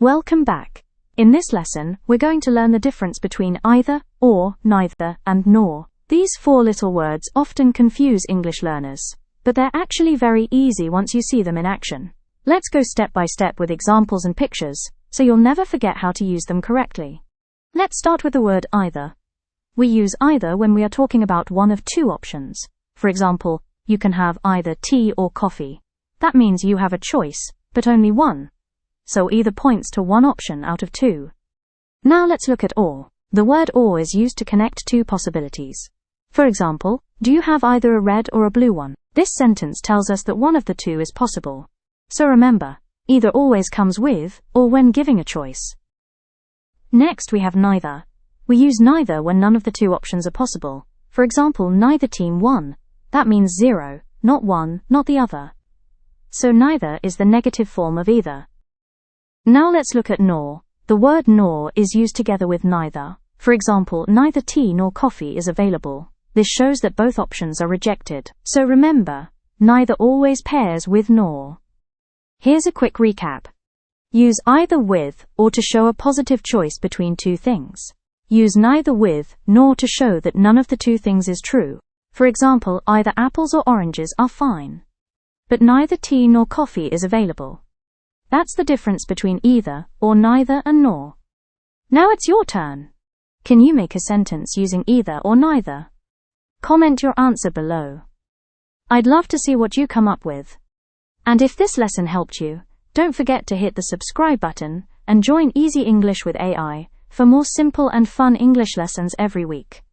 Welcome back. In this lesson, we're going to learn the difference between either, or, neither, and nor. These four little words often confuse English learners, but they're actually very easy once you see them in action. Let's go step by step with examples and pictures, so you'll never forget how to use them correctly. Let's start with the word either. We use either when we are talking about one of two options. For example, you can have either tea or coffee. That means you have a choice, but only one. So either points to one option out of two. Now let's look at or. The word or is used to connect two possibilities. For example, do you have either a red or a blue one? This sentence tells us that one of the two is possible. So remember, either always comes with, or when giving a choice. Next we have neither. We use neither when none of the two options are possible. For example, neither team won. That means zero, not one, not the other. So neither is the negative form of either. Now let's look at nor. The word nor is used together with neither. For example, neither tea nor coffee is available. This shows that both options are rejected. So remember, neither always pairs with nor. Here's a quick recap. Use either with, or to show a positive choice between two things. Use neither with, nor to show that none of the two things is true. For example, either apples or oranges are fine. But neither tea nor coffee is available. That's the difference between either, or neither, and nor. Now it's your turn. Can you make a sentence using either or neither? Comment your answer below. I'd love to see what you come up with. And if this lesson helped you, don't forget to hit the subscribe button and join Easy English with AI for more simple and fun English lessons every week.